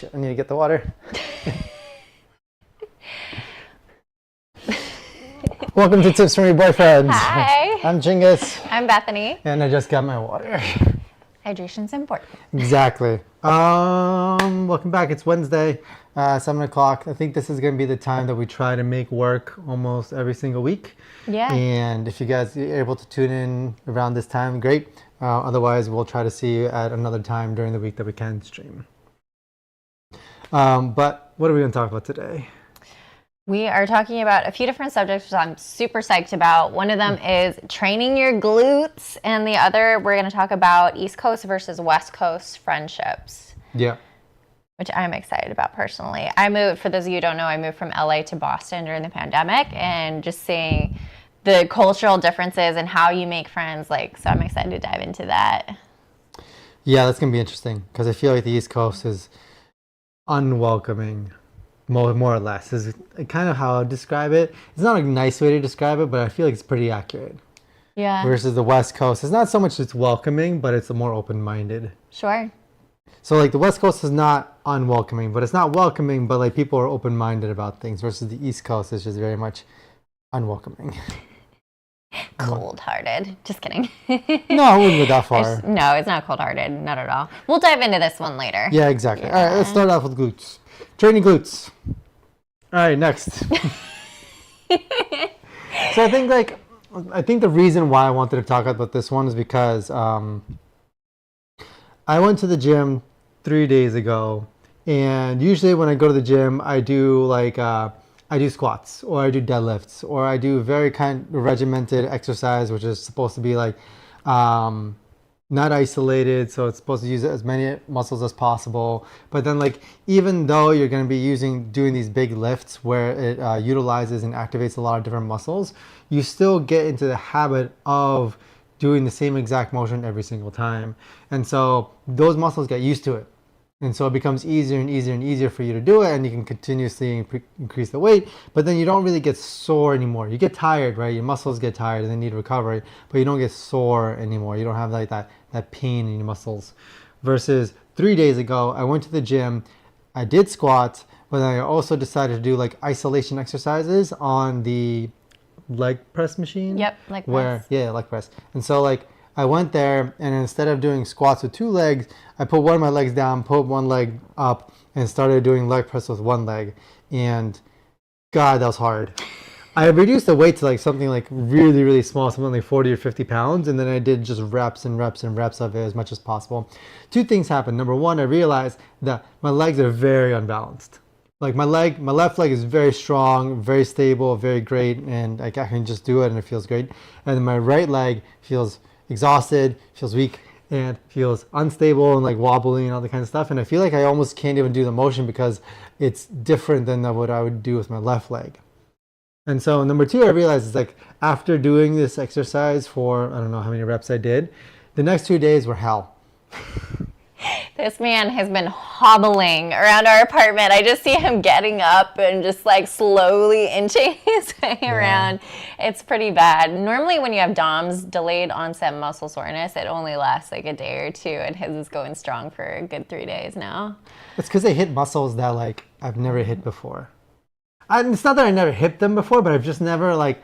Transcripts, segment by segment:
shit, I need to get the water. Welcome to Tips from Your Boyfriends. Hi. I'm Chingis. I'm Bethany. And I just got my water. Hydration's important. Exactly. Welcome back. It's Wednesday, 7 o'clock. I think this is going to be the time that we try to make work almost every single week. Yeah. And if you guys are able to tune in around this time, great. Otherwise, we'll try to see you at another time during the week that we can stream. But what are we going to talk about today? We are talking about a few different subjects which I'm super psyched about. One of them is training your glutes, and the other, we're going to talk about East Coast versus West Coast friendships. Yeah. Which I'm excited about personally. For those of you who don't know, I moved from LA to Boston during the pandemic, and just seeing the cultural differences and how you make friends, so I'm excited to dive into that. Yeah, that's going to be interesting because I feel like the East Coast is unwelcoming. More or less is kind of how I describe it. It's not a nice way to describe it, but I feel like it's pretty accurate. Yeah. Versus the West Coast, it's not so much it's welcoming, but it's more open-minded. Sure. So the West Coast is not unwelcoming, but it's not welcoming, but people are open-minded about things. Versus the East Coast is just very much unwelcoming. Cold-hearted. Just kidding. No, I wouldn't go that far. No, it's not cold-hearted. Not at all. We'll dive into this one later. Yeah, exactly. Yeah. All right, let's start off with glutes. Training glutes. All right, next. So I think the reason why I wanted to talk about this one is because I went to the gym 3 days ago, and usually when I go to the gym, I do I do squats or I do deadlifts or I do very kind of regimented exercise, which is supposed to be not isolated, so it's supposed to use as many muscles as possible. But then even though you're going to be doing these big lifts where it utilizes and activates a lot of different muscles, you still get into the habit of doing the same exact motion every single time. And so those muscles get used to it. And so it becomes easier and easier and easier for you to do it, and you can continuously increase the weight, but then you don't really get sore anymore. You get tired, right? Your muscles get tired and they need recovery, but you don't get sore anymore. You don't have that pain in your muscles. Versus 3 days ago, I went to the gym, I did squats, but then I also decided to do isolation exercises on the leg press machine. Yep, leg press. Yeah, leg press. And so I went there, and instead of doing squats with 2 legs, I put one of my legs down, put one leg up, and started doing leg press with 1 leg. And God, that was hard. I reduced the weight to something really, really small, something like 40 or 50 pounds. And then I did just reps and reps and reps of it as much as possible. 2 things happened. Number one, I realized that my legs are very unbalanced. My left leg is very strong, very stable, very great. And I can just do it and it feels great. And then my right leg feels exhausted, feels weak, and feels unstable and wobbly and all that kind of stuff. And I feel like I almost can't even do the motion because it's different than what I would do with my left leg. And so number 2, I realized is after doing this exercise for, I don't know how many reps I did, the next 2 days were hell. This man has been hobbling around our apartment. I just see him getting up and just slowly inching his way around. It's pretty bad. Normally when you have DOMS, delayed onset muscle soreness, it only lasts a day or 2, and his is going strong for a good 3 days now. It's because they hit muscles that I've never hit before. It's not that I never hit them before, but I've just never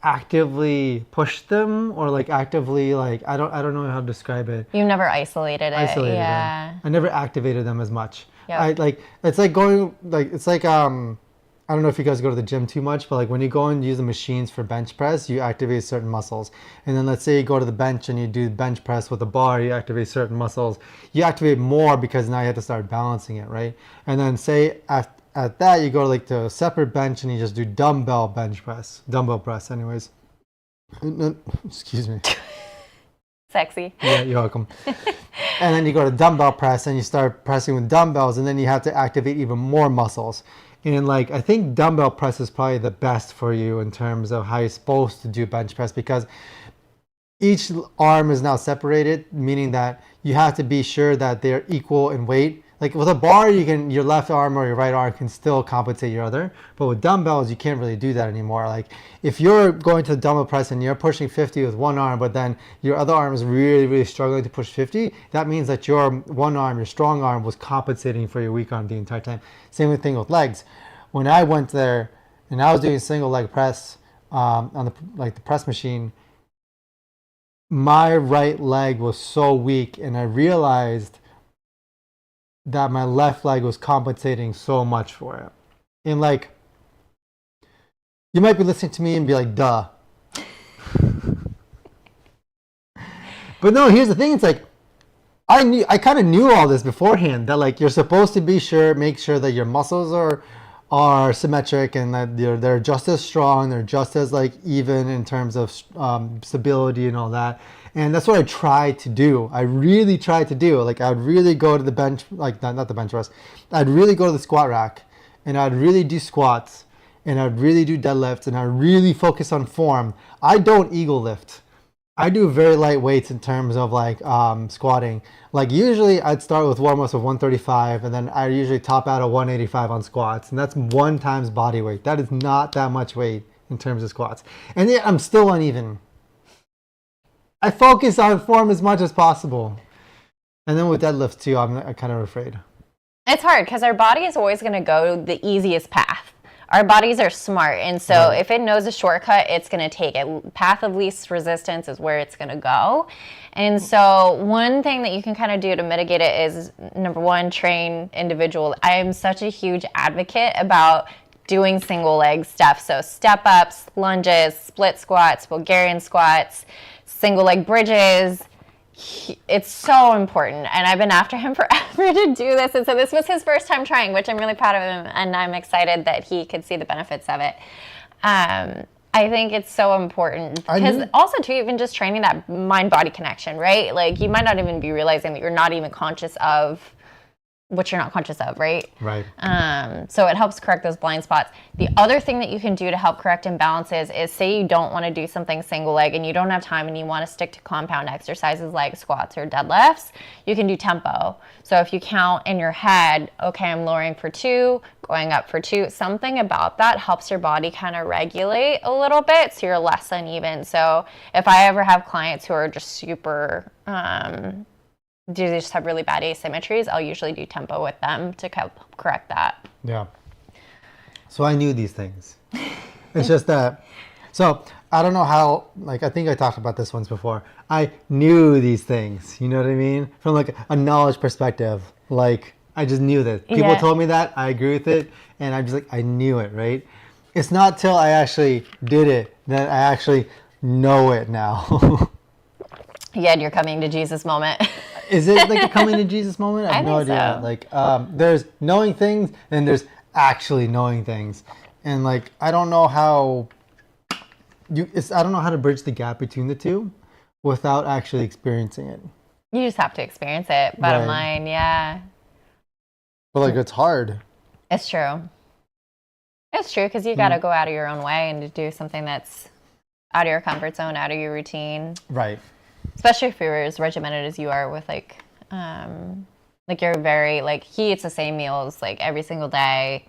actively pushed them or actively I don't know how to describe it. You've never isolated it. Yeah. Them. I never activated them as much. Yep. It's going I don't know if you guys go to the gym too much, but when you go and use the machines for bench press, you activate certain muscles. And then let's say you go to the bench and you do bench press with a bar, you activate certain muscles. You activate more because now you have to start balancing it, right? And then say at that, you go to a separate bench and you just do dumbbell press anyways. Excuse me. Sexy. Yeah, you're welcome. And then you go to dumbbell press and you start pressing with dumbbells, and then you have to activate even more muscles. And I think dumbbell press is probably the best for you in terms of how you're supposed to do bench press, because each arm is now separated, meaning that you have to be sure that they're equal in weight. like with a bar, your left arm or your right arm can still compensate your other, but with dumbbells, you can't really do that anymore. Like if you're going to the dumbbell press and you're pushing 50 with one arm, but then your other arm is really, really struggling to push 50, that means that your one arm, your strong arm, was compensating for your weak arm the entire time. Same thing with legs. When I went there and I was doing single leg press on the press machine, my right leg was so weak, and I realized that my left leg was compensating so much for it. And like, you might be listening to me and be like, duh. But no, here's the thing. It's like, I kind of knew all this beforehand, that like you're supposed to make sure that your muscles are symmetric, and that they're just as strong, they're just as like even in terms of stability and all that. And that's what I tried to do. I really tried to do. Like I would really go to the bench, like not the bench press. I'd really go to the squat rack, and I'd really do squats, and I'd really do deadlifts, and I'd really focus on form. I don't eagle lift. I do very light weights in terms of like squatting. Like usually I'd start with warm-ups of 135, and then I usually top out at 185 on squats, and that's 1 times body weight. That is not that much weight in terms of squats. And yet I'm still uneven. I focus on form as much as possible. And then with deadlifts too, I'm kind of afraid. It's hard because our body is always going to go the easiest path. Our bodies are smart, and so if it knows a shortcut, it's going to take it. Path of least resistance is where it's going to go. And so one thing that you can kind of do to mitigate it is, number one, train individual. I am such a huge advocate about doing single leg stuff. So step ups, lunges, split squats, Bulgarian squats, single leg bridges. It's so important, and I've been after him forever to do this, and so this was his first time trying, which I'm really proud of him, and I'm excited that he could see the benefits of it. I think it's so important because also too, even just training that mind-body connection, right? Like you might not even be realizing that you're not even conscious of what you're not conscious of, right? Right. So it helps correct those blind spots. The other thing that you can do to help correct imbalances is, say you don't want to do something single leg and you don't have time and you want to stick to compound exercises like squats or deadlifts, you can do tempo. So if you count in your head, okay, I'm lowering for 2, going up for 2, something about that helps your body kind of regulate a little bit so you're less uneven. So if I ever have clients who are just super, they just have really bad asymmetries, I'll usually do tempo with them to help correct that. Yeah. So I knew these things. It's just that, so I don't know how, like, I think I talked about this once before. I knew these things, you know what I mean? From like a knowledge perspective, like I just knew that. People told me that, I agree with it, and I'm just like, I knew it, right? It's not till I actually did it that I actually know it now. Yeah, you're coming to Jesus moment. Is it like a coming to Jesus moment? I have no idea. So. Like, there's knowing things and there's actually knowing things, and like I don't know how I don't know how to bridge the gap between the two without actually experiencing it. You just have to experience it. Bottom line, yeah. But like it's hard. It's true. It's true because you got to go out of your own way and to do something that's out of your comfort zone, out of your routine. Right. Especially if you're as regimented as you are with like you're very, like, he eats the same meals like every single day,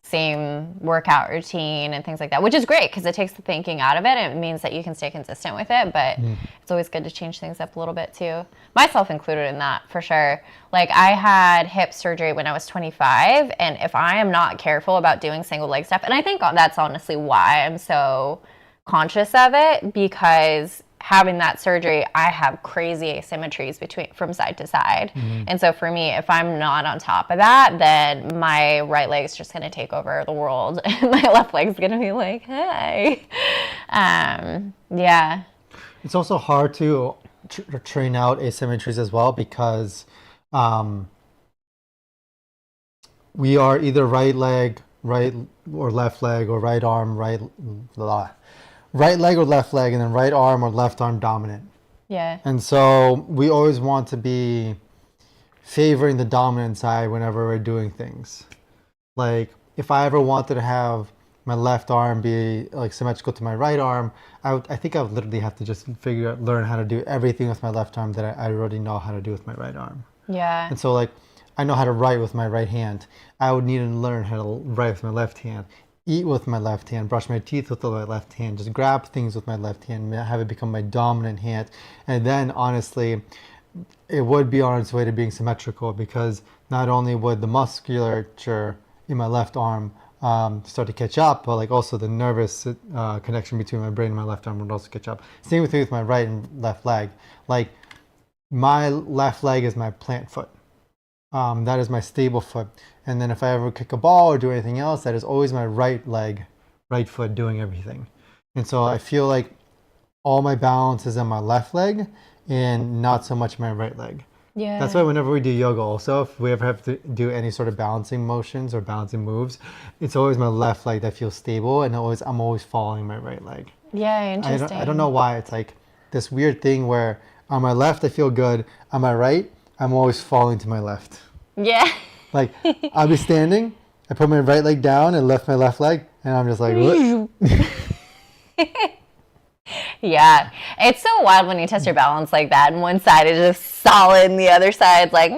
same workout routine and things like that, which is great because it takes the thinking out of it. And it means that you can stay consistent with it, but it's always good to change things up a little bit too. Myself included in that, for sure. Like I had hip surgery when I was 25, and if I am not careful about doing single leg stuff, and I think that's honestly why I'm so conscious of it, because having that surgery, I have crazy asymmetries from side to side. And so for me, if I'm not on top of that, then my right leg's just going to take over the world. And my left leg's going to be like, hey. Yeah. It's also hard to train out asymmetries as well because we are either right leg, right or left leg, or right arm, right leg or left leg, and then right arm or left arm dominant. Yeah. And so we always want to be favoring the dominant side whenever we're doing things. Like if I ever wanted to have my left arm be like symmetrical to my right arm, I think I would literally have to just learn how to do everything with my left arm that I already know how to do with my right arm. Yeah. And so like I know how to write with my right hand. I would need to learn how to write with my left hand, eat with my left hand, brush my teeth with my left hand, just grab things with my left hand, have it become my dominant hand. And then honestly, it would be on its way to being symmetrical, because not only would the musculature in my left arm start to catch up, but like also the nervous connection between my brain and my left arm would also catch up. Same with me with my right and left leg. Like my left leg is my plant foot. That is my stable foot. And then if I ever kick a ball or do anything else, that is always my right leg, right foot doing everything. And so I feel like all my balance is on my left leg and not so much my right leg. Yeah. That's why whenever we do yoga also, if we ever have to do any sort of balancing motions or balancing moves, it's always my left leg that feels stable, and I'm always following my right leg. Yeah, interesting. I don't know why. It's like this weird thing where on my left I feel good, on my right I'm always falling to my left. Yeah. Like I'll be standing, I put my right leg down and lift my left leg, and I'm just like, what? Yeah, it's so wild when you test your balance like that, and one side is just solid and the other side's like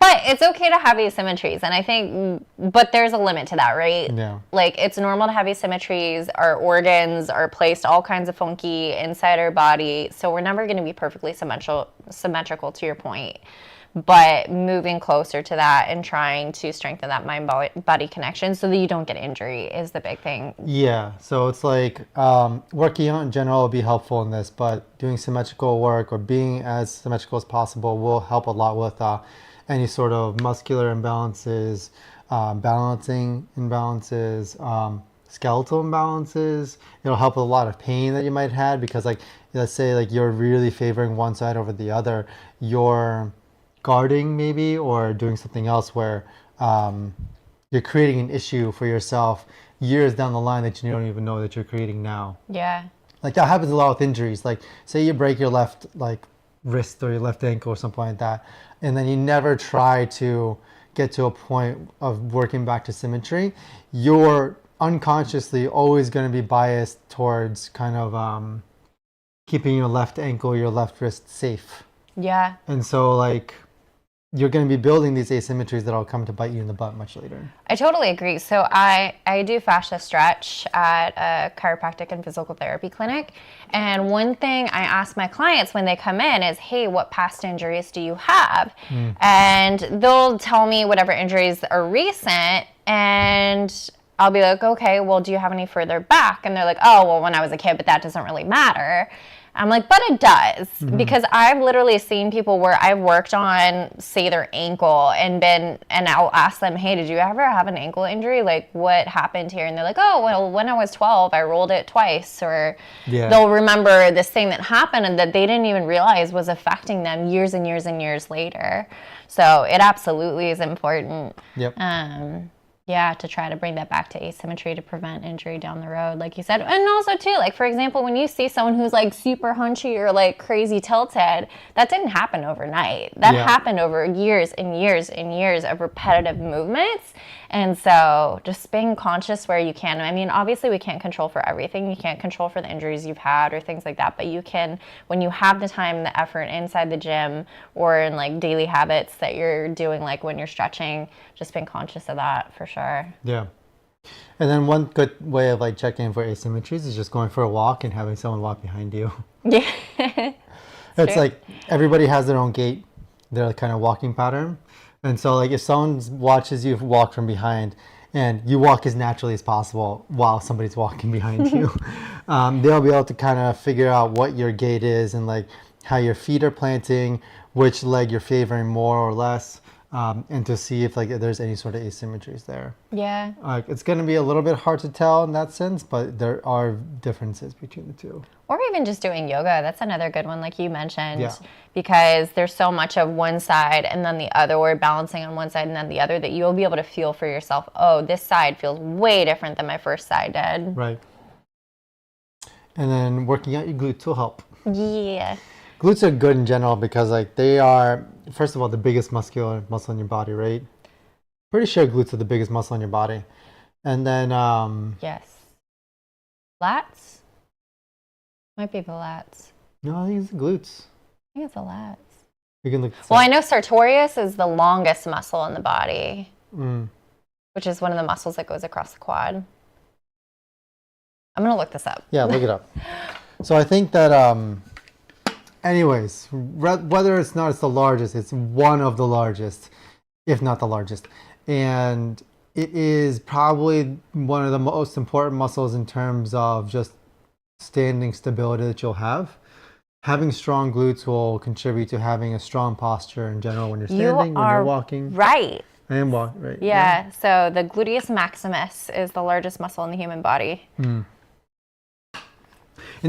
but it's okay to have asymmetries, and I think, but there's a limit to that, right? Yeah. Like, it's normal to have asymmetries. Our organs are placed all kinds of funky inside our body, so we're never going to be perfectly symmetrical, to your point. But moving closer to that and trying to strengthen that mind-body connection so that you don't get injury is the big thing. Yeah, so it's like working out in general will be helpful in this, but doing symmetrical work or being as symmetrical as possible will help a lot with any sort of muscular imbalances, balancing imbalances, skeletal imbalances. It'll help with a lot of pain that you might have, because like, let's say like you're really favoring one side over the other, you're guarding maybe, or doing something else where you're creating an issue for yourself years down the line that you don't even know that you're creating now. Yeah. Like that happens a lot with injuries. Like say you break your left like wrist or your left ankle or something like that, and then you never try to get to a point of working back to symmetry, you're unconsciously always going to be biased towards kind of keeping your left ankle, your left wrist safe. Yeah. And so like you're going to be building these asymmetries that will come to bite you in the butt much later. I totally agree. So I do fascia stretch at a chiropractic and physical therapy clinic. And one thing I ask my clients when they come in is, hey, what past injuries do you have? And they'll tell me whatever injuries are recent. And I'll be like, okay, well, do you have any further back? And they're like, oh, well, when I was a kid, but that doesn't really matter. I'm like, but it does, because I've literally seen people where I've worked on, say, their ankle and I'll ask them, hey, did you ever have an ankle injury? Like, what happened here? And they're like, oh, well, when I was 12, I rolled it twice. Or they'll remember this thing that happened and that they didn't even realize was affecting them years and years and years later. So it absolutely is important. Yep. Yeah, to try to bring that back to asymmetry to prevent injury down the road, like you said. And also, too, like, for example, when you see someone who's, like, super hunchy or, like, crazy tilted, that didn't happen overnight. That happened over years and years and years of repetitive movements. And so just being conscious where you can. I mean, obviously, we can't control for everything. You can't control for the injuries you've had or things like that. But you can, when you have the time, the effort inside the gym or in, like, daily habits that you're doing, like when you're stretching, just being conscious of that for sure. Yeah. And then one good way of like checking for asymmetries is just going for a walk and having someone walk behind you. Yeah. It's like everybody has their own gait, their kind of walking pattern. And so like if someone watches you walk from behind and you walk as naturally as possible while somebody's walking behind you, they'll be able to kind of figure out what your gait is and like how your feet are planting, which leg you're favoring more or less. And to see if like there's any sort of asymmetries there. Yeah. It's going to be a little bit hard to tell in that sense, but there are differences between the two. Or even just doing yoga. That's another good one, like you mentioned, Yeah. because there's so much of one side and then the other, or balancing on one side and then the other, that you'll be able to feel for yourself, oh, this side feels way different than my first side did. Right. And then working out your glutes will help. Yeah. Glutes are good in general because like they are, first of all, the biggest muscle in your body, right? Pretty sure glutes are the biggest muscle in your body. And then Yes. Lats? Might be the lats. no, I think it's the glutes. I think it's the lats. We can look this Well, up. I know sartorius is the longest muscle in the body, which is one of the muscles that goes across the quad. I'm going to look this up. Yeah, look it up. So I think that, anyways, whether it's the largest, it's one of the largest, if not the largest. And it is probably one of the most important muscles in terms of just standing stability that you'll have. Having strong glutes will contribute to having a strong posture in general when you're standing, when you're walking. Right. I am walking, right? Yeah. So the gluteus maximus is the largest muscle in the human body. And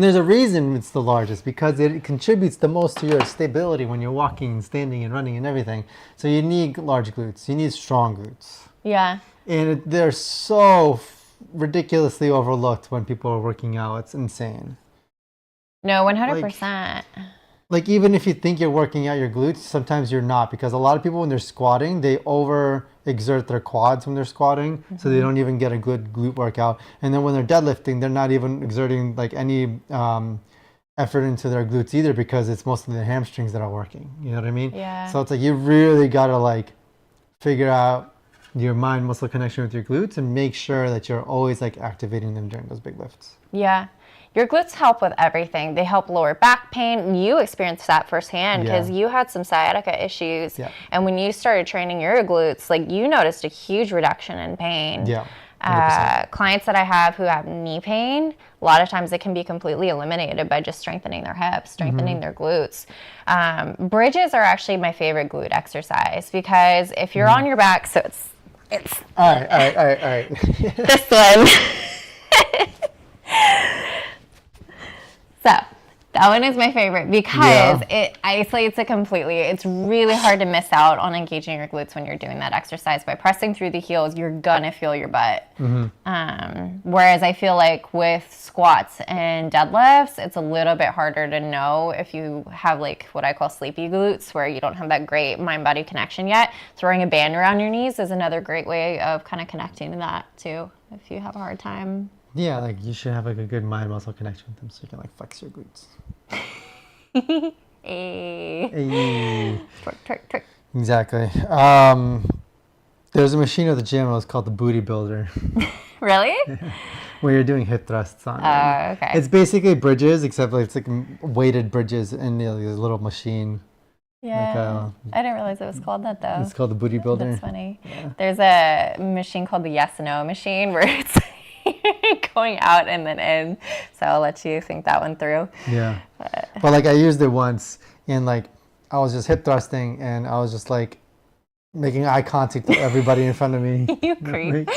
there's a reason it's the largest, because it contributes the most to your stability when you're walking and standing and running and everything. So you need large glutes. You need strong glutes. Yeah. And they're so ridiculously overlooked when people are working out. It's insane. No, 100%. Like even if you think you're working out your glutes, sometimes you're not, because a lot of people when they're squatting, they overexert their quads when they're squatting, so they don't even get a good glute workout. And then when they're deadlifting, they're not even exerting like any effort into their glutes either, because it's mostly the hamstrings that are working. You know what I mean? Yeah. So it's like you really gotta like figure out your mind muscle connection with your glutes and make sure that you're always like activating them during those big lifts. Yeah. Your glutes help with everything. They help lower back pain. You experienced that firsthand because you had some sciatica issues. Yeah. And when you started training your glutes, like you noticed a huge reduction in pain. Yeah. Clients that I have who have knee pain, a lot of times it can be completely eliminated by just strengthening their hips, strengthening their glutes. Bridges are actually my favorite glute exercise because if you're on your back, so it's All right. this one. So that one is my favorite because it isolates it completely. It's really hard to miss out on engaging your glutes when you're doing that exercise. By pressing through the heels, you're gonna feel your butt. Whereas I feel like with squats and deadlifts, it's a little bit harder to know if you have like what I call sleepy glutes, where you don't have that great mind-body connection yet. Throwing a band around your knees is another great way of kind of connecting to that too, if you have a hard time. Yeah, like you should have like a good mind muscle connection with them so you can like flex your glutes. Hey. Twerk. Exactly. There's a machine at the gym. It was called the Booty Builder, Really? where you're doing hip thrusts on. Oh, okay. It's basically bridges, except like it's like weighted bridges in this little machine. Yeah. I didn't realize it was called that though. It's called the Booty Builder. That's funny. Yeah. There's a machine called the yes and no machine where it's going out and then in. So I'll let you think that one through. Yeah. But like I used it once and like I was just hip thrusting and I was just like making eye contact with everybody in front of me. You creep.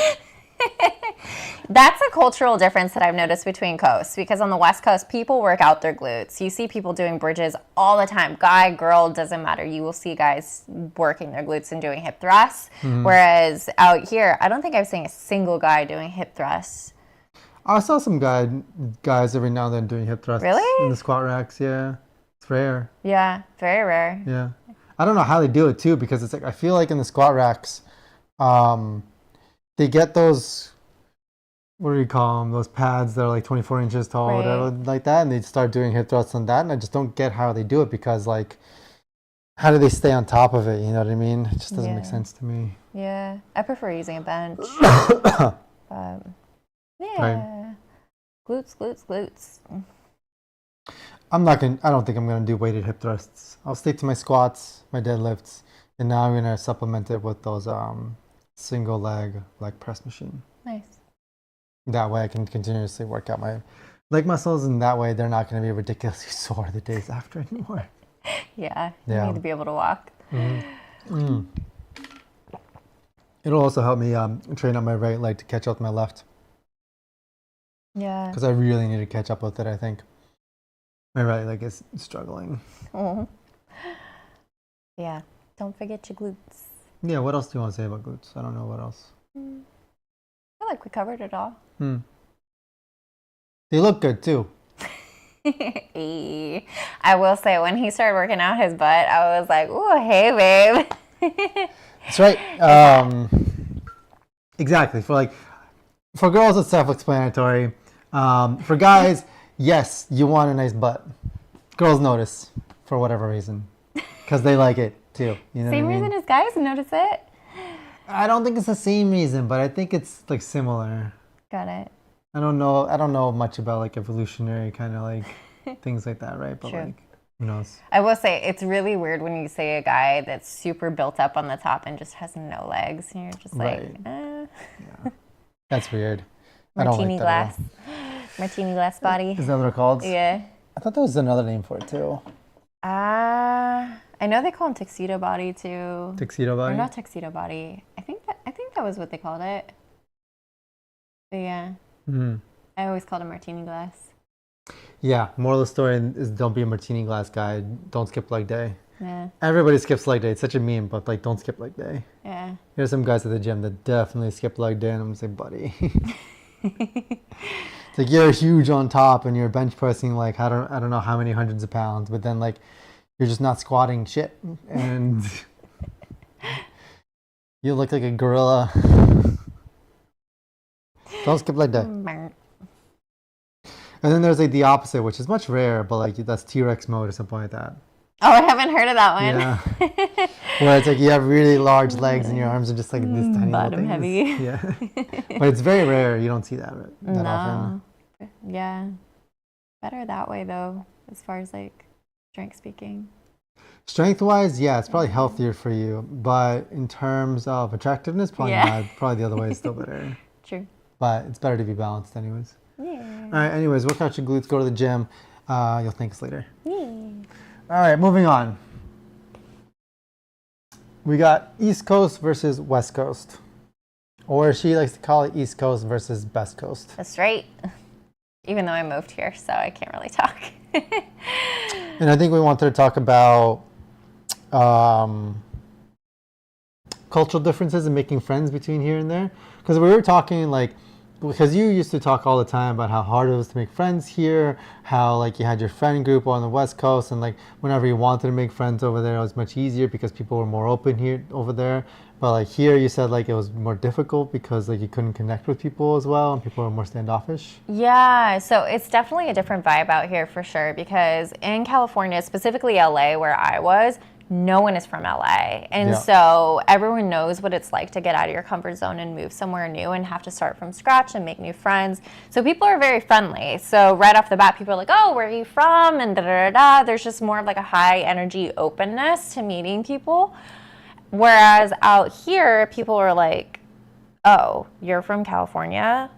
That's a cultural difference that I've noticed between coasts, because on the West Coast, people work out their glutes. You see people doing bridges all the time. Guy, girl, doesn't matter. You will see guys working their glutes and doing hip thrusts. Whereas out here, I don't think I've seen a single guy doing hip thrusts. I saw some guys every now and then doing hip thrusts. Really? In the squat racks, yeah. It's rare. Yeah, very rare. Yeah. I don't know how they do it too, because it's like I feel like in the squat racks, they get those, what do you call them? Those pads that are like 24 inches tall, or whatever, like that, and they start doing hip thrusts on that, and I just don't get how they do it, because like, how do they stay on top of it? You know what I mean? It just doesn't make sense to me. Yeah, I prefer using a bench. But yeah, glutes. I don't think I'm gonna do weighted hip thrusts. I'll stick to my squats, my deadlifts, and now I'm gonna supplement it with those single leg press machine. Nice. That way I can continuously work out my leg muscles, and that way they're not gonna be ridiculously sore the days after anymore. Yeah, you need to be able to walk. It'll also help me train up my right leg to catch up with my left. Yeah. Because I really need to catch up with it, I think. My right leg is struggling. Yeah. Don't forget your glutes. Yeah, what else do you want to say about glutes? I don't know what else. I feel like we covered it all. They look good too. I will say, when he started working out his butt, I was like, ooh, hey, babe. That's right. Exactly. For girls, it's self-explanatory. For guys, yes, you want a nice butt. Girls notice for whatever reason. because they like it too. You know Same what I mean? reason as guys notice it. I don't think it's the same reason, but I think it's like similar. Got it. I don't know much about like evolutionary kind of like things like that, right? But True. like, who knows? I will say it's really weird when you say a guy that's super built up on the top and just has no legs, and you're just like, Right. eh. Yeah. That's weird. I don't Martini like that at glass. Martini glass body. all. Is that what they're called? Yeah. I thought there was another name for it too. I know they call him tuxedo body too. Tuxedo Or body? not tuxedo body. I think that was what they called it. But yeah. Mm. I always called it martini glass. Yeah, moral of the story is don't be a martini glass guy. Don't skip leg day. Yeah. Everybody skips leg day. It's such a meme, but like, don't skip leg day. Yeah. There's some guys at the gym that definitely skip leg day, and I'm just like, buddy. It's like you're huge on top, and you're bench pressing like I don't know how many hundreds of pounds, but then like you're just not squatting shit, and you look like a gorilla. Don't skip leg day. And then there's like the opposite, which is much rarer, but like that's T-Rex mode or something like that. Oh, I haven't heard of that one. Yeah. Where it's like you have really large legs and your arms are just like this tiny Bottom little thing. heavy. Yeah. But it's very rare. You don't see that No. often. Yeah. Better that way though, as far as like strength speaking. Strength-wise, yeah, it's probably healthier for you. But in terms of attractiveness, probably Yeah. not. Probably the other way is still better. True. But it's better to be balanced anyways. Yeah. All right, anyways, work out your glutes, go to the gym. You'll thank us later. Yeah. All right, moving on. We got East Coast versus West Coast. Or she likes to call it East Coast versus Best Coast. That's right. Even though I moved here, so I can't really talk. And I think we wanted to talk about cultural differences and making friends between here and there. Because we were talking like, because you used to talk all the time about how hard it was to make friends here, how like you had your friend group on the West Coast, and like whenever you wanted to make friends over there, it was much easier because people were more open here over there. But like here, you said like it was more difficult because like you couldn't connect with people as well, and people were more standoffish. Yeah, so it's definitely a different vibe out here for sure, because in California, specifically LA where I was, no one is from LA. And Yeah. so everyone knows what it's like to get out of your comfort zone and move somewhere new and have to start from scratch and make new friends. So people are very friendly. So right off the bat, people are like, oh, where are you from? And da da da da. There's just more of like a high energy openness to meeting people. Whereas out here, people are like, oh, you're from California?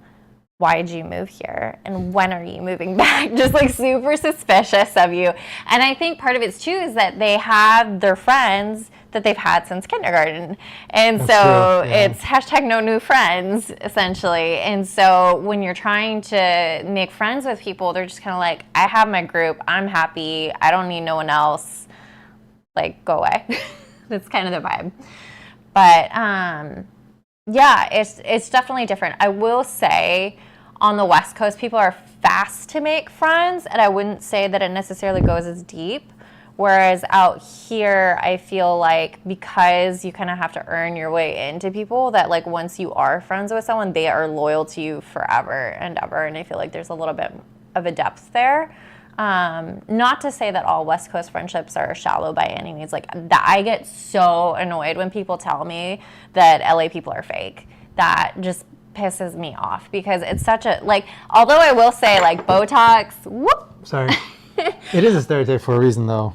Why did you move here? And when are you moving back? Just like super suspicious of you. And I think part of it too is that they have their friends that they've had since kindergarten. And That's so true, yeah. it's hashtag no new friends, essentially. And so when you're trying to make friends with people, they're just kind of like, I have my group. I'm happy. I don't need no one else. Like, go away. That's kind of the vibe. But yeah, it's definitely different. I will say on the West Coast, people are fast to make friends, and I wouldn't say that it necessarily goes as deep. Whereas out here, I feel like because you kind of have to earn your way into people, that like once you are friends with someone, they are loyal to you forever and ever. And I feel like there's a little bit of a depth there. Not to say that all West Coast friendships are shallow by any means. Like that, I get so annoyed when people tell me that LA people are fake. That just pisses me off because it's such a like. Although I will say like Botox, whoop. Sorry. It is a stereotype for a reason though.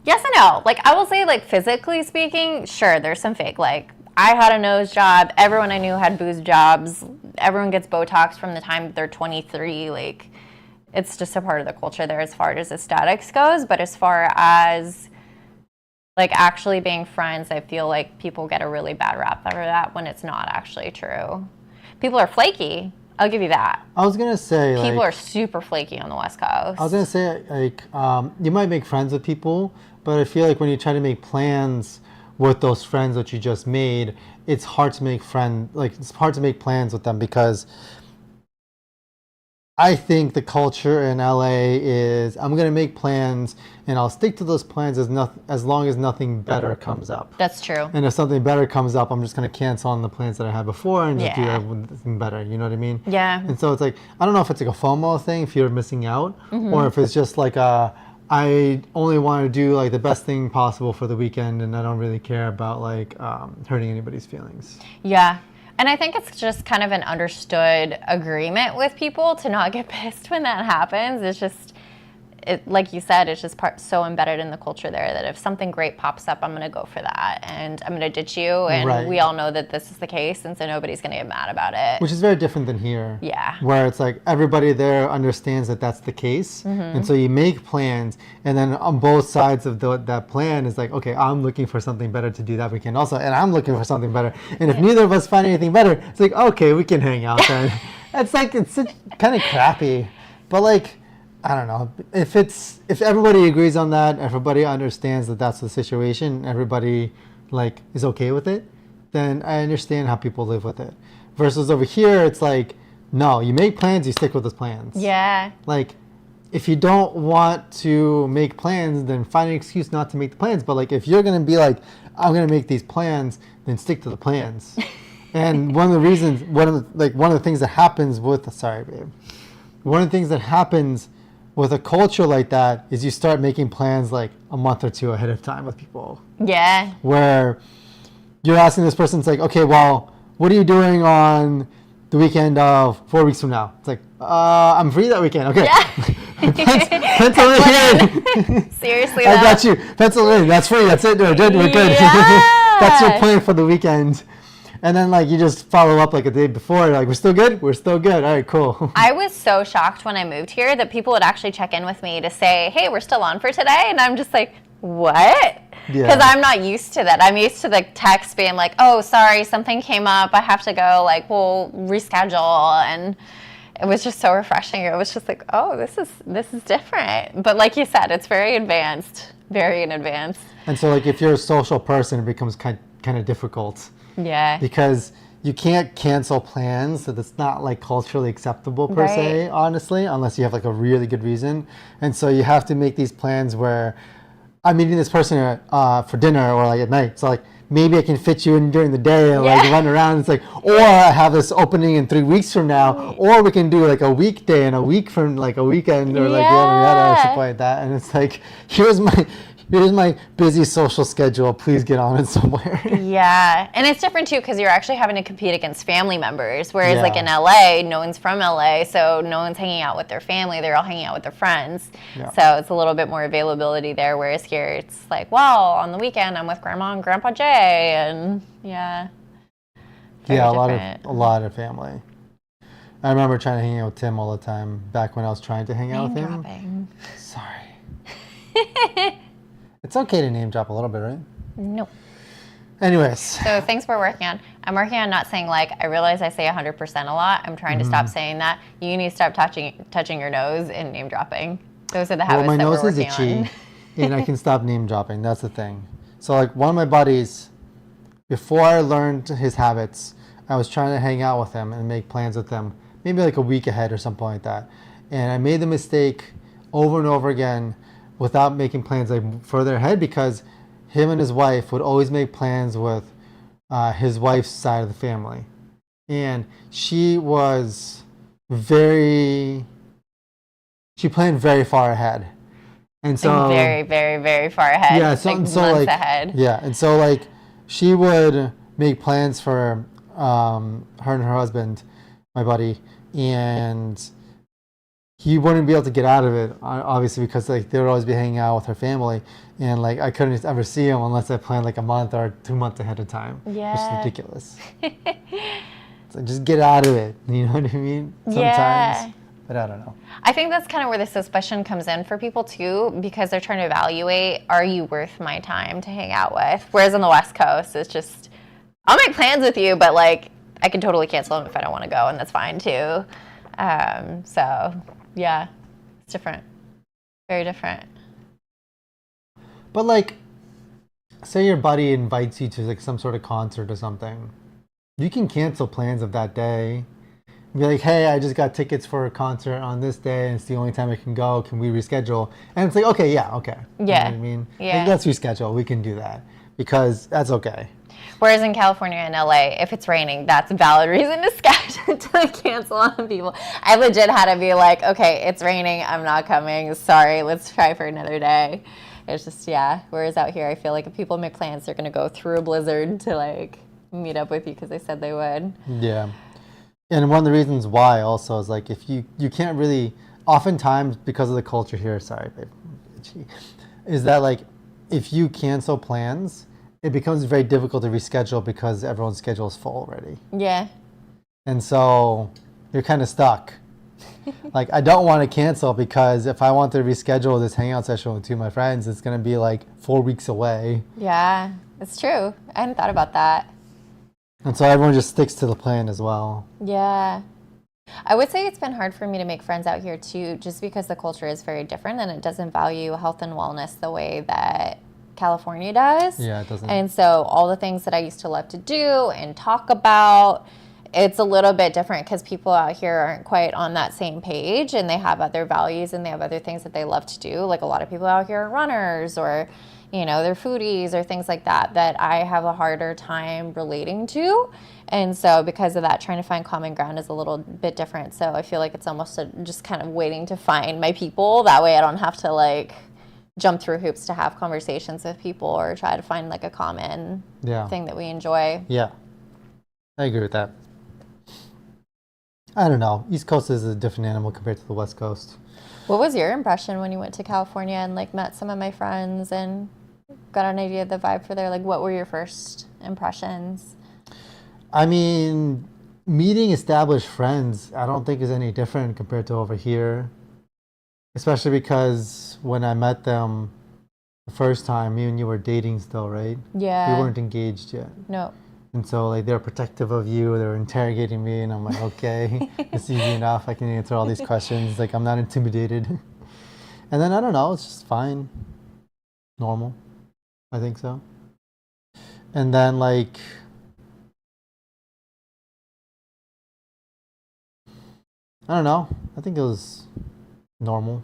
Yes and no. Like I will say like physically speaking, sure, there's some fake. Like I had a nose job. Everyone I knew had booze jobs. Everyone gets Botox from the time they're 23. Like. It's just a part of the culture there as far as aesthetics goes. But as far as like actually being friends, I feel like people get a really bad rap over that when it's not actually true. People are flaky. I'll give you that. I was gonna say People like, are super flaky on the West Coast. I was gonna say like you might make friends with people, but I feel like when you try to make plans with those friends that you just made, it's hard to make it's hard to make plans with them because I think the culture in LA is I'm gonna make plans and I'll stick to those plans as long as nothing better comes up. That's true. And if something better comes up, I'm just gonna cancel on the plans that I had before and just do Yeah. something better. You know what I mean? Yeah. And so it's like I don't know if it's like a FOMO thing, fear of missing out, or if it's just like a I only want to do like the best thing possible for the weekend, and I don't really care about like hurting anybody's feelings. Yeah. And I think it's just kind of an understood agreement with people to not get pissed when that happens. It's just, like you said, it's just so embedded in the culture there that if something great pops up, I'm going to go for that. And I'm going to ditch you. And we all know that this is the case. And so nobody's going to get mad about it. Which is very different than here. Yeah. Where it's like everybody there understands that that's the case. And so you make plans. And then on both sides of that plan is like, okay, I'm looking for something better to do that weekend also. And I'm looking for something better. And if neither of us find anything better, it's like, okay, we can hang out then. It's like, it's kind of crappy. But like, I don't know, if everybody agrees on that, everybody understands that that's the situation, everybody like is okay with it, then I understand how people live with it. Versus over here, it's like, no, you make plans, you stick with those plans. Yeah. Like, if you don't want to make plans, then find an excuse not to make the plans. But like, if you're gonna be like, I'm gonna make these plans, then stick to the plans. And one of the things that happens with, sorry, babe. One of the things that happens with a culture like that is you start making plans like a month or two ahead of time with people. Yeah. Where you're asking this person, it's like, okay, well, what are you doing on the weekend of 4 weeks from now? It's like, I'm free that weekend. Okay. Yeah. Pencil it in. Seriously, I got you. Pencil it in. That's free. That's it. We're good. Yeah. That's your plan for the weekend. And then like you just follow up like a day before, you're like, we're still good? We're still good. All right, cool. I was so shocked when I moved here that people would actually check in with me to say, hey, we're still on for today. And I'm just like, what? Because I'm not used to that. I'm used to the text being like, oh, sorry, something came up. I have to go. Like, we'll reschedule. And it was just so refreshing. It was just like, oh, this is different. But like you said, it's very advanced, very in advance. And so like if you're a social person, it becomes kind of difficult. Yeah. Because you can't cancel plans that it's not like culturally acceptable per se, honestly, unless you have like a really good reason. And so you have to make these plans where I'm meeting this person for dinner or like at night. So like maybe I can fit you in during the day and like run around. It's like, or I have this opening in 3 weeks from now, or we can do like a weekday and a week from like a weekend or like yada, something like that. And it's like, here's my busy social schedule. Please get on it somewhere. Yeah. And it's different too because you're actually having to compete against family members. Whereas like in LA, no one's from LA, so no one's hanging out with their family. They're all hanging out with their friends. Yeah. So it's a little bit more availability there. Whereas here, it's like, well, on the weekend, I'm with Grandma and Grandpa Jay. And yeah. Yeah, a lot of family. I remember trying to hang out with Tim all the time back when I was trying to hang out with him. Dropping. Sorry. It's okay to name drop a little bit, right? No. Anyways. So things we're working on. I'm working on not saying like, I realize I say 100% a lot. I'm trying to stop saying that. You need to stop touching your nose and name dropping. Those are the habits that we're working on. My nose is itchy and I can stop name dropping. That's the thing. So like one of my buddies, before I learned his habits, I was trying to hang out with him and make plans with him, maybe like a week ahead or something like that. And I made the mistake over and over again without making plans like further ahead because him and his wife would always make plans with his wife's side of the family. And she planned very far ahead. And so very, very, very far ahead. Yeah, so, like so months like, ahead. Yeah, and so like she would make plans for her and her husband, my buddy, and he wouldn't be able to get out of it, obviously, because like they would always be hanging out with her family, and like I couldn't ever see him unless I planned like a month or 2 months ahead of time. Yeah. Which is ridiculous. So just get out of it. You know what I mean? Sometimes. Yeah. But I don't know. I think that's kind of where the suspicion comes in for people too, because they're trying to evaluate, are you worth my time to hang out with? Whereas on the West Coast, it's just, I'll make plans with you, but like I can totally cancel them if I don't want to go, and that's fine too. So yeah, it's different. Very different. But like, say your buddy invites you to like some sort of concert or something. You can cancel plans of that day. Be like, hey, I just got tickets for a concert on this day and it's the only time I can go. Can we reschedule? And it's like, okay, yeah, okay. Yeah. You know what I mean? Yeah. Like, let's reschedule. We can do that because that's okay. Whereas in California and LA, if it's raining, that's a valid reason to cancel on people. I legit had to be like, okay, it's raining, I'm not coming. Sorry, let's try for another day. It's just, yeah. Whereas out here, I feel like if people make plans, they're going to go through a blizzard to like meet up with you because they said they would. Yeah. And one of the reasons why also is like if you can't really, oftentimes because of the culture here, sorry, babe, is that like if you cancel plans, it becomes very difficult to reschedule because everyone's schedule is full already. Yeah. And so you're kind of stuck. Like, I don't want to cancel because if I want to reschedule this hangout session with two of my friends, it's going to be like 4 weeks away. Yeah, it's true. I hadn't thought about that. And so everyone just sticks to the plan as well. Yeah. I would say it's been hard for me to make friends out here too, just because the culture is very different and it doesn't value health and wellness the way that California does. Yeah, it doesn't. And so all the things that I used to love to do and talk about, it's a little bit different because people out here aren't quite on that same page and they have other values and they have other things that they love to do. Like a lot of people out here are runners or, you know, they're foodies or things like that that I have a harder time relating to. And so because of that, trying to find common ground is a little bit different. So I feel like it's almost just kind of waiting to find my people. That way I don't have to like jump through hoops to have conversations with people or try to find like a common thing that we enjoy. Yeah, I agree with that. I don't know. East Coast is a different animal compared to the West Coast. What was your impression when you went to California and like met some of my friends and got an idea of the vibe for there? Like what were your first impressions? I mean, meeting established friends, I don't think is any different compared to over here. Especially because when I met them the first time, me and you were dating still, right? Yeah. We weren't engaged yet. No. And so like they're protective of you, they're interrogating me, and I'm like, okay, it's easy enough. I can answer all these questions. Like I'm not intimidated. And then I don't know, it's just fine. Normal. I think so. And then like I don't know. I think it was normal.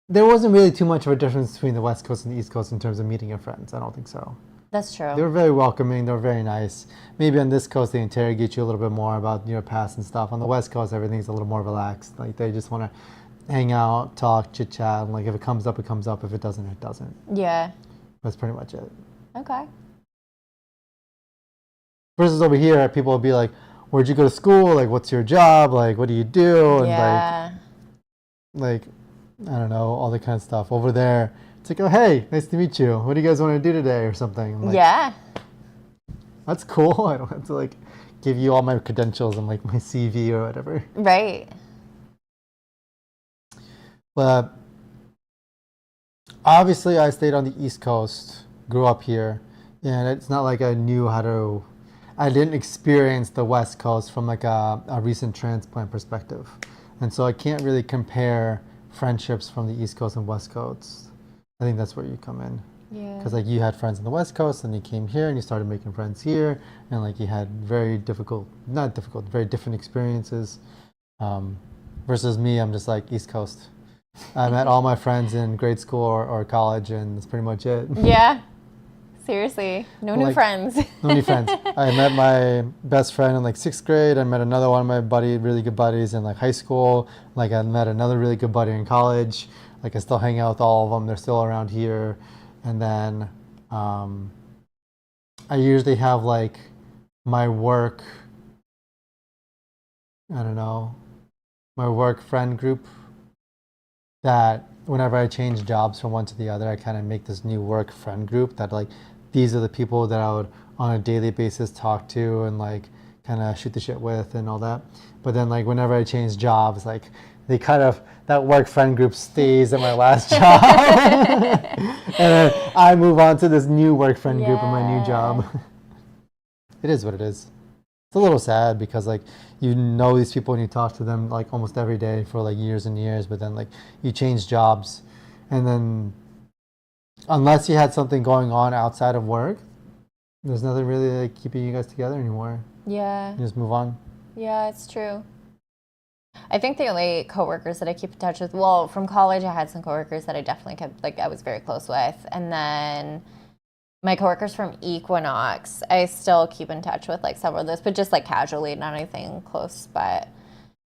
There wasn't really too much of a difference between the West Coast and the East Coast in terms of meeting your friends. I don't think so. That's true. They were very welcoming. They were very nice. Maybe on this coast, they interrogate you a little bit more about your past and stuff. On the West Coast, everything's a little more relaxed. Like they just want to hang out, talk, chit chat. And like if it comes up, it comes up. If it doesn't, it doesn't. Yeah. That's pretty much it. Okay. Versus over here, people will be like, "Where'd you go to school? Like, what's your job? Like, what do you do?" And like I don't know, all that kind of stuff. Over there, it's like, "Oh, hey, nice to meet you. What do you guys want to do today?" or something. I'm like, yeah. That's cool. I don't have to like give you all my credentials and like my CV or whatever. Right. But obviously, I stayed on the East Coast, grew up here, and it's not like I knew how to. I didn't experience the West Coast from like a recent transplant perspective. And so I can't really compare friendships from the East Coast and West Coast. I think that's where you come in. Yeah. Because like you had friends on the West Coast and you came here and you started making friends here. And like you had very different experiences. Versus me, I'm just like East Coast. I met all my friends in grade school or college and that's pretty much it. Yeah. Seriously, no new friends. No new friends. I met my best friend in like 6th grade. I met another one of my really good buddies in like high school. Like I met another really good buddy in college. Like I still hang out with all of them. They're still around here. And then I usually have like my work, my work friend group that whenever I change jobs from one to the other, I kind of make this new work friend group that like these are the people that I would on a daily basis talk to and like kind of shoot the shit with and all that. But then like whenever I change jobs, like they kind of, that work friend group stays at my last job. And then I move on to this new work friend group in my new job. It is what it is. It's a little sad because like you know these people and you talk to them like almost every day for like years and years, but then like you change jobs and then unless you had something going on outside of work, there's nothing really like keeping you guys together anymore. Yeah. You just move on. Yeah, it's true. I think the only coworkers that I keep in touch with, well, from college I had some coworkers that I definitely kept, like I was very close with. And then My coworkers from Equinox, I still keep in touch with like several of those, but just like casually, not anything close. But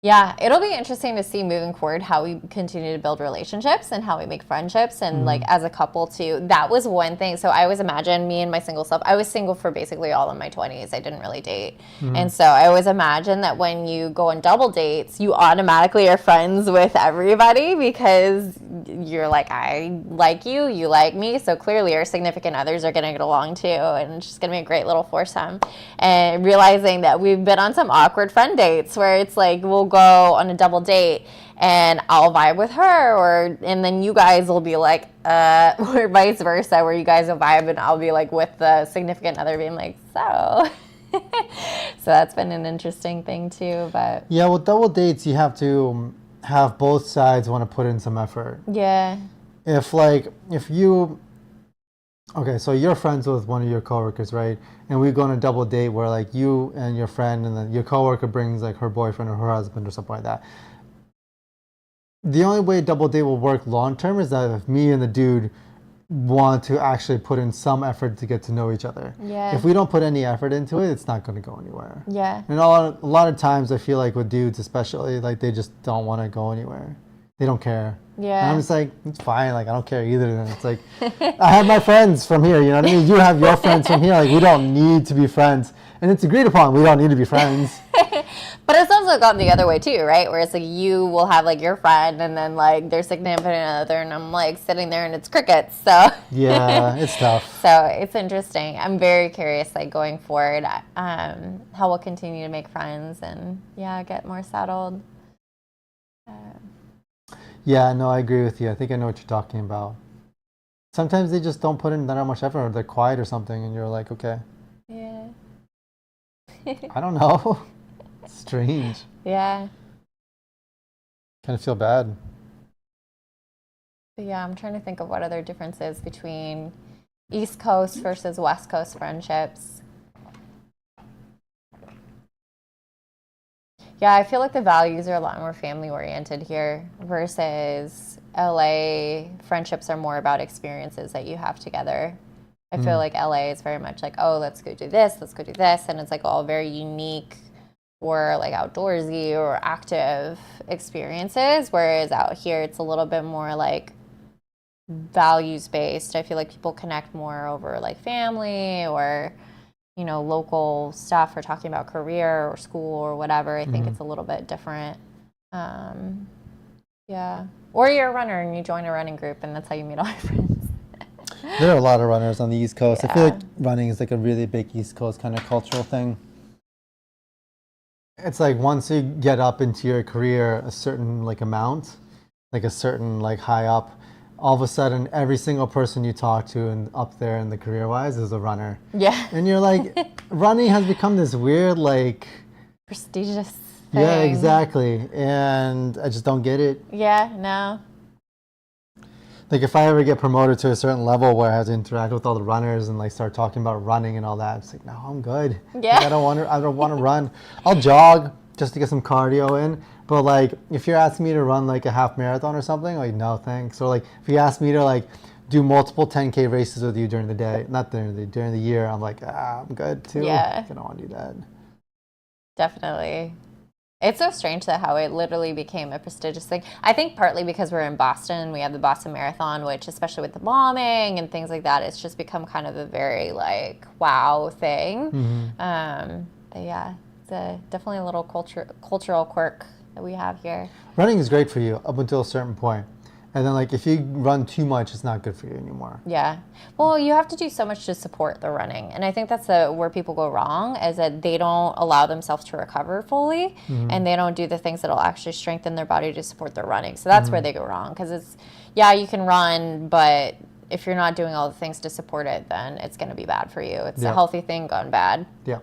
yeah, it'll be interesting to see moving forward how we continue to build relationships and how we make friendships and like as a couple too. That was one thing. So I always imagine me and my single self. I was single for basically all of my 20s. I didn't really date. And so I always imagine that when you go on double dates, you automatically are friends with everybody because you're like, I like you, you like me. So clearly our significant others are going to get along too. And it's just going to be a great little foursome. And realizing that we've been on some awkward friend dates where it's like, we'll go on a double date and I'll vibe with her and then you guys will be like or vice versa where you guys will vibe and I'll be like with the significant other being like so that's been an interesting thing too. But Yeah, with double dates, you have to have both sides want to put in some effort. yeah, If you, okay, so you're friends with one of your coworkers, right? And we go on a double date where like you and your friend and then your coworker brings like her boyfriend or her husband or something like that. The only way a double date will work long term is that if me and the dude want to actually put in some effort to get to know each other. Yeah. If we don't put any effort into it, it's not going to go anywhere. Yeah. And a lot of times I feel like with dudes especially, like they just don't want to go anywhere. They don't care. Yeah. And I'm just like, it's fine. Like, I don't care either. And it's like, I have my friends from here. You know what I mean? You have your friends from here. Like, we don't need to be friends. And it's agreed upon. We don't need to be friends. But it's also gone the other way too, right? Where it's like you will have like your friend and then like their significant other and I'm like sitting there and it's crickets. So Yeah, it's tough. So it's interesting. I'm very curious like going forward how we'll continue to make friends and yeah, get more settled. Yeah, no, I agree with you. I think I know what you're talking about. Sometimes they just don't put in that much effort or they're quiet or something and you're like, okay. Yeah. I don't know. Strange. Yeah. Kind of feel bad. But yeah, I'm trying to think of what other differences between East Coast versus West Coast friendships. Yeah, I feel like the values are a lot more family oriented here versus LA friendships are more about experiences that you have together. I feel like LA is very much like, oh, let's go do this, let's go do this. And it's like all very unique or like outdoorsy or active experiences. Whereas out here, it's a little bit more like values based. I feel like people connect more over like family or, you know, local stuff or talking about career or school or whatever. I think it's a little bit different. Yeah. Or you're a runner and you join a running group and that's how you meet all your friends. There are a lot of runners on the East Coast. Yeah. I feel like running is like a really big East Coast kind of cultural thing. It's like once you get up into your career a certain like amount, like a certain like high up, all of a sudden every single person you talk to and up there in the career wise is a runner. Yeah. And you're like, running has become this weird like Prestigious thing. Yeah, exactly. And I just don't get it. Yeah, no. Like if I ever get promoted to a certain level where I have to interact with all the runners and like start talking about running and all that, it's like, no, I'm good. Yeah. Like, I don't want to run. I'll jog just to get some cardio in. But like if you're asking me to run like a half marathon or something, like no thanks. Or like if you ask me to like do multiple 10K races with you during the day, not during the year, I'm like, I'm good too. Yeah. I don't want to do that. Definitely. It's so strange that how it literally became a prestigious thing. I think partly because we're in Boston, we have the Boston Marathon, which especially with the bombing and things like that, it's just become kind of a very like wow thing. But yeah, it's definitely a little cultural quirk that we have here. Running is great for you up until a certain point. And then like if you run too much, it's not good for you anymore. Yeah. Well, you have to do so much to support the running. And I think that's where people go wrong is that they don't allow themselves to recover fully and they don't do the things that will actually strengthen their body to support their running. So that's where they go wrong because it's, yeah, you can run, but if you're not doing all the things to support it, then it's going to be bad for you. It's a healthy thing gone bad. Yeah.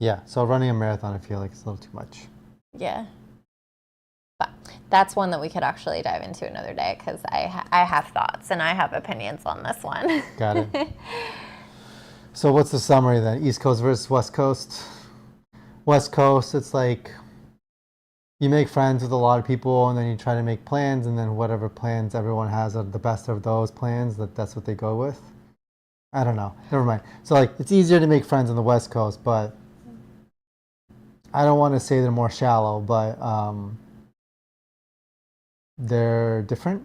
Yeah. So running a marathon, I feel like it's a little too much. Yeah. But that's one that we could actually dive into another day because I have thoughts and I have opinions on this one. Got it. So what's the summary then? East Coast versus West Coast? West Coast, it's like you make friends with a lot of people and then you try to make plans and then whatever plans everyone has are the best of those plans, that's what they go with. I don't know. Never mind. So like it's easier to make friends on the West Coast, but I don't want to say they're more shallow, but they're different.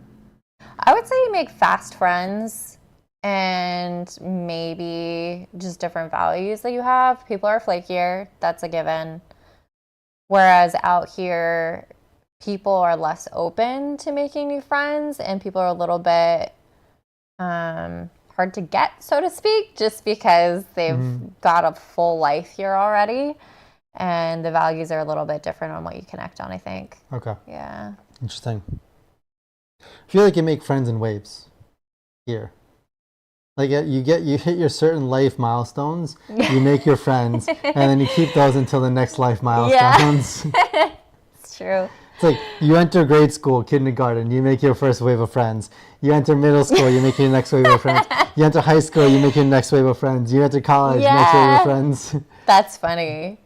I would say you make fast friends and maybe just different values that you have. People are flakier, that's a given. Whereas out here, people are less open to making new friends and people are a little bit hard to get, so to speak, just because they've got a full life here already. And the values are a little bit different on what you connect on, I think. Okay. Yeah. Interesting. I feel like you make friends in waves here. Like you hit your certain life milestones, you make your friends, and then you keep those until the next life milestones. Yeah. It's true. It's like you enter grade school, kindergarten, you make your first wave of friends. You enter middle school, you make your next wave of friends. You enter high school, you make your next wave of friends. You enter college, next wave of friends. That's funny.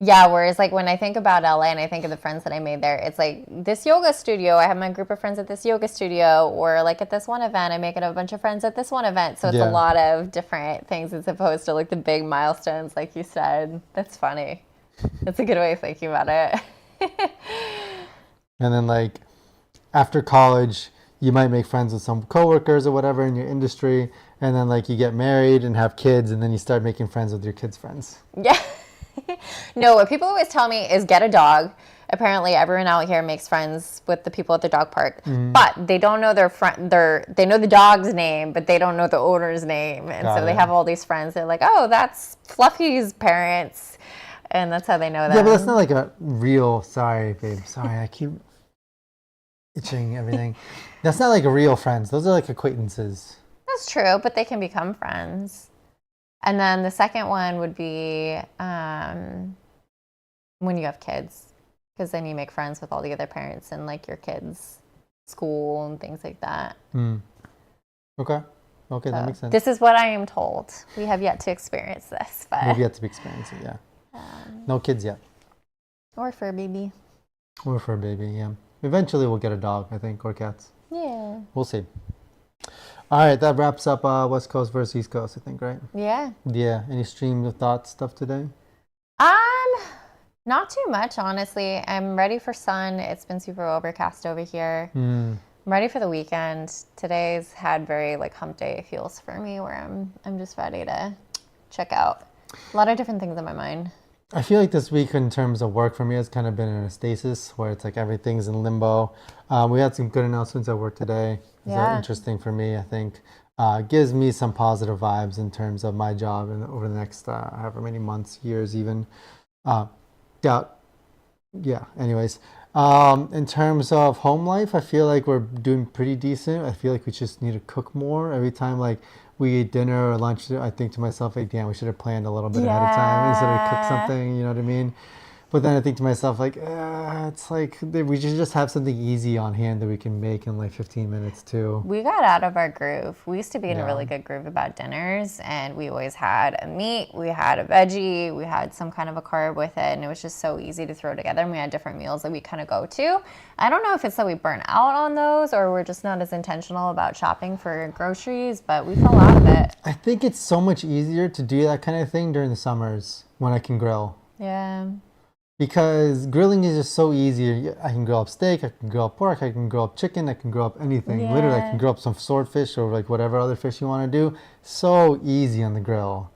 Yeah, whereas like when I think about LA and I think of the friends that I made there, it's like this yoga studio, I have my group of friends at this yoga studio, or like at this one event, I make it a bunch of friends at this one event. So it's a lot of different things as opposed to like the big milestones, like you said. That's funny. That's a good way of thinking about it. And then like after college, you might make friends with some coworkers or whatever in your industry. And then like you get married and have kids, and then you start making friends with your kids' friends. Yeah. No, what people always tell me is get a dog. Apparently, everyone out here makes friends with the people at the dog park, but they don't know they know the dog's name, but they don't know the owner's name, and so they have all these friends. They're like, oh, that's Fluffy's parents, and that's how they know them. Yeah, but that's not like a real. Sorry, babe. Sorry, I keep itching everything. That's not like a real friends. Those are like acquaintances. That's true, but they can become friends. And then the second one would be when you have kids, because then you make friends with all the other parents and like your kids' school and things like that. Okay, so that makes sense. This is what I am told. We have yet to experience this, but we've yet to experience it. Yeah, no kids yet. Or for a baby. Or for a baby, yeah. Eventually, we'll get a dog, I think, or cats. Yeah. We'll see. All right, that wraps up West Coast versus East Coast, I think, right? Yeah. Yeah. Any stream of thoughts stuff today? Not too much, honestly. I'm ready for sun. It's been super overcast over here. I'm ready for the weekend. Today's had very like hump day feels for me, where I'm just ready to check out a lot of different things in my mind. I feel like this week in terms of work for me has kind of been in a stasis where it's like everything's in limbo. We had some good announcements at work today. It's interesting for me, I think. Gives me some positive vibes in terms of my job and over the next however many months, years even. Anyways. In terms of home life, I feel like we're doing pretty decent. I feel like we just need to cook more. Every time like we eat dinner or lunch, I think to myself, like, damn, we should have planned a little bit ahead of time instead of cook something, you know what I mean? But then I think to myself, like, it's like we should just have something easy on hand that we can make in like 15 minutes too. We got out of our groove. We used to be in a really good groove about dinners, and we always had a meat, we had a veggie, we had some kind of a carb with it, and it was just so easy to throw together, and we had different meals that we kind of go to. I don't know if it's that we burn out on those or we're just not as intentional about shopping for groceries, but we fell out of it. I think it's so much easier to do that kind of thing during the summers when I can grill. Yeah. Because grilling is just so easy. I can grill up steak, I can grill up pork, I can grill up chicken, I can grill up anything. Yeah. Literally, I can grill up some swordfish or like whatever other fish you want to do. So easy on the grill.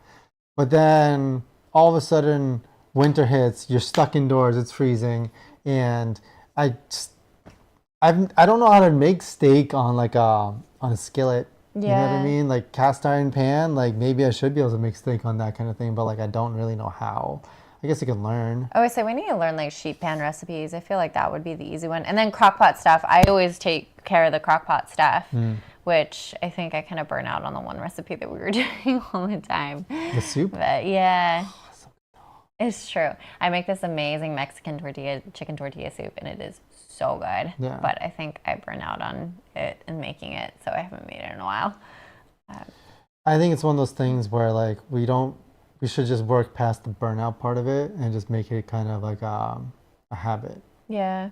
But then all of a sudden, winter hits, you're stuck indoors, it's freezing, and I don't know how to make steak on like on a skillet. You know what I mean? Like cast iron pan, like maybe I should be able to make steak on that kind of thing, but like I don't really know how. I guess I can learn. Oh, so we need to learn like sheet pan recipes. I feel like that would be the easy one. And then crock pot stuff. I always take care of the crock pot stuff, which I think I kind of burn out on the one recipe that we were doing all the time. The soup? But yeah, it's true. I make this amazing Mexican chicken tortilla soup, and it is so good. Yeah. But I think I burn out on it and making it, so I haven't made it in a while. I think it's one of those things where like we should just work past the burnout part of it and just make it kind of like a habit. Yeah.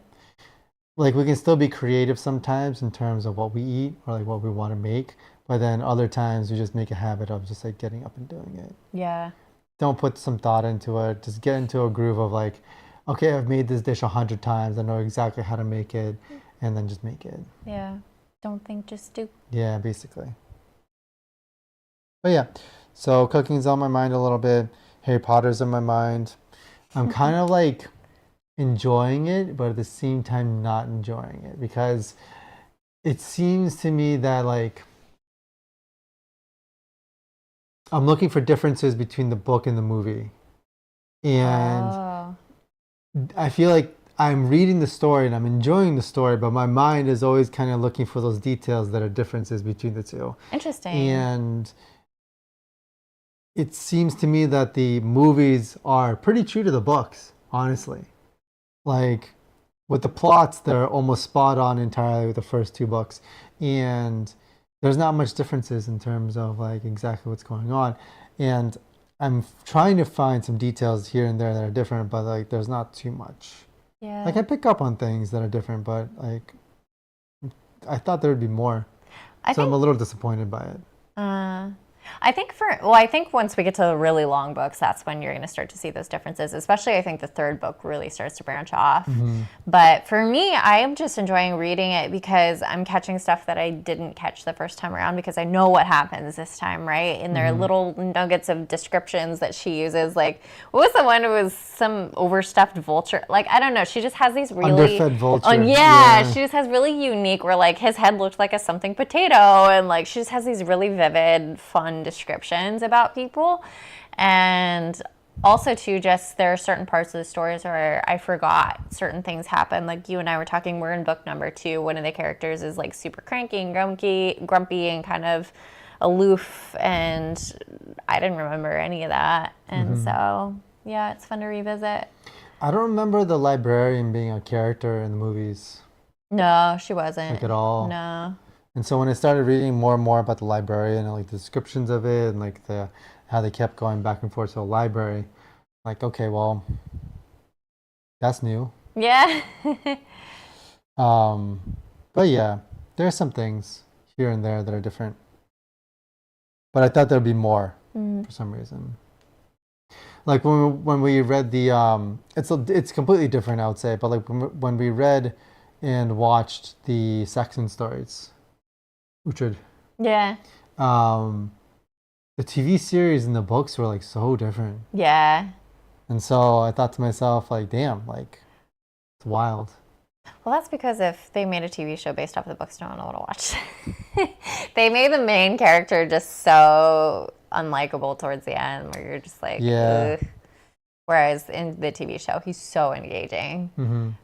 Like we can still be creative sometimes in terms of what we eat or like what we want to make, But then other times you just make a habit of just like getting up and doing it. Yeah. Don't put some thought into it. Just get into a groove of like, okay, I've made this dish 100 times. I know exactly how to make it, and then just make it. Yeah. Don't think, just do. Yeah, basically. But yeah, so cooking's on my mind a little bit. Harry Potter's on my mind. I'm kind of like enjoying it, but at the same time not enjoying it because it seems to me that like I'm looking for differences between the book and the movie. And Oh. I feel like I'm reading the story and I'm enjoying the story, but my mind is always kind of looking for those details that are differences between the two. Interesting. And it seems to me that the movies are pretty true to the books, honestly. Like with the plots, they're almost spot on entirely with the first two books. And there's not much differences in terms of like exactly what's going on. And I'm trying to find some details here and there that are different, but like there's not too much. Yeah. Like I pick up on things that are different, but like I thought there would be more. So I'm a little disappointed by it. I think once we get to the really long books, that's when you're going to start to see those differences. Especially, I think the third book really starts to branch off. But for me, I am just enjoying reading it because I'm catching stuff that I didn't catch the first time around because I know what happens this time, right? And there are little nuggets of descriptions that she uses. Like, what was the one? It was some overstuffed vulture. Like, I don't know. She just has these really underfed vulture. She just has really unique. Where like his head looked like a something potato, and like she just has these really vivid, fun descriptions about people. And also too, just there are certain parts of the stories where I forgot certain things happen. Like you and I were talking, we're in book number 2. One of the characters is like super cranky and grumpy and kind of aloof, and I didn't remember any of that. And so yeah, it's fun to revisit. I don't remember the librarian being a character in the movies. No, she wasn't. Like at all. No. And so when I started reading more and more about the librarian and like the descriptions of it and like the how they kept going back and forth to the library, like okay, well, that's new. Yeah. But yeah, there are some things here and there that are different. But I thought there'd be more for some reason. Like when we read the it's completely different, I would say. But like when we read and watched the Saxon stories. Uhtred. Yeah. The TV series and the books were like so different. Yeah. And so I thought to myself, like, damn, like, it's wild. Well, that's because if they made a TV show based off the books, no one would watch it. They made the main character just so unlikable towards the end, where you're just like, yeah. ugh. Whereas in the TV show, he's so engaging. And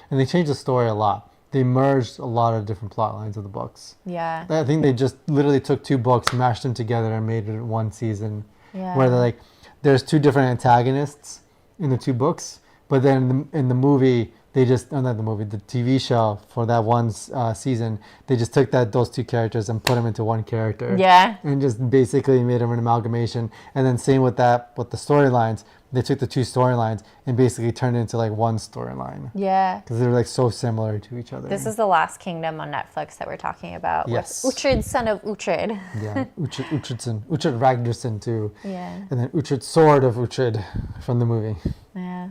they changed the story a lot. They merged a lot of different plot lines of the books. Yeah. I think they just literally took 2 books, mashed them together, and made it one season. Yeah. Where they're like, there's 2 different antagonists in the 2 books, but then in the movie, they just, not the movie, the TV show for that one season, they just took those 2 characters and put them into one character. Yeah. And just basically made them an amalgamation. And then same with the storylines. They took the 2 storylines and basically turned it into like one storyline. Yeah. Because they were like so similar to each other. This is The Last Kingdom on Netflix that we're talking about. Yes. With Uhtred, son of Uhtred. Yeah, Uhtred Ragnarsson too. Yeah. And then Uhtred, Sword of Uhtred from the movie. Yeah.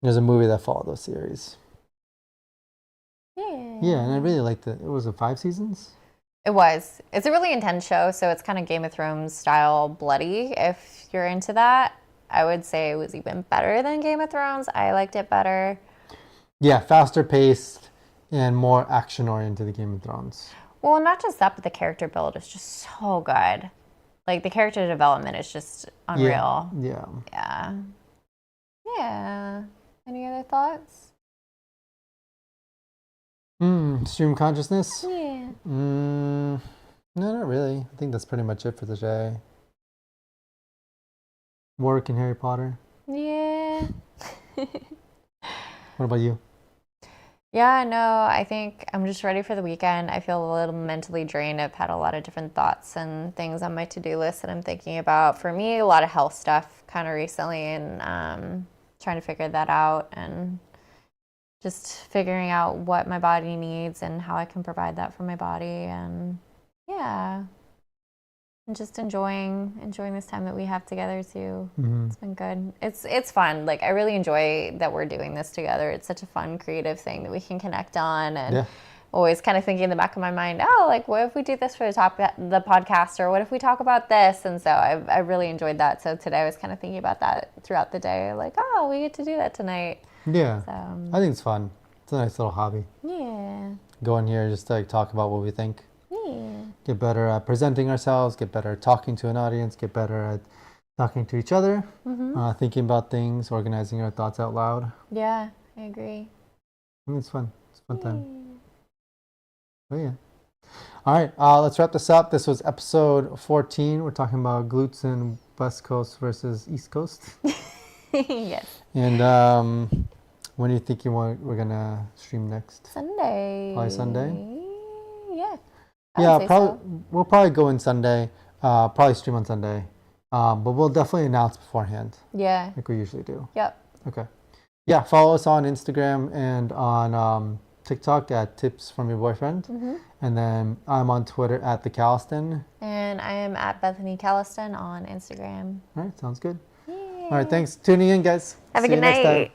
There's a movie that followed those series. Yeah. Yeah, and I really liked it. It was 5 seasons? It was. It's a really intense show, so it's kind of Game of Thrones style bloody. If you're into that, I would say it was even better than Game of Thrones. I liked it better. Yeah, faster paced and more action oriented than Game of Thrones. Well, not just that, but the character build is just so good. Like the character development is just unreal. Yeah. Yeah. Yeah. Any other thoughts? Stream consciousness? Yeah. No, not really. I think that's pretty much it for today. Work and Harry Potter. Yeah. What about you? Yeah, no, I think I'm just ready for the weekend. I feel a little mentally drained. I've had a lot of different thoughts and things on my to-do list that I'm thinking about. For me, a lot of health stuff kind of recently, and trying to figure that out and just figuring out what my body needs and how I can provide that for my body. And Yeah. And just enjoying this time that we have together too. It's been good. It's fun. Like, I really enjoy that we're doing this together. It's such a fun, creative thing that we can connect on, and always kind of thinking in the back of my mind, oh, like, what if we do this for the podcast, or what if we talk about this? And so I really enjoyed that. So today I was kind of thinking about that throughout the day, like, oh, we get to do that tonight. Yeah. So, I think it's fun. It's a nice little hobby. Yeah. Go in here just to like talk about what we think. Yeah. Get better at presenting ourselves, get better at talking to an audience, get better at talking to each other, thinking about things, organizing our thoughts out loud. Yeah, I agree. I think it's fun. It's a fun time. Oh, yeah. All right, let's wrap this up. This was episode 14. We're talking about glutes and West Coast versus East Coast. Yes. And when do you think we're going to stream next? Sunday. Probably Sunday? Yeah. Yeah, we'll probably go in Sunday, probably stream on Sunday. But we'll definitely announce beforehand. Yeah. Like we usually do. Yep. Okay. Yeah, follow us on Instagram and on TikTok at Tips From Your Boyfriend. And then I'm on Twitter at The Calliston. And I am at Bethany Calliston on Instagram. All right, sounds good. Yeah. All right, thanks for tuning in, guys. Have a good night.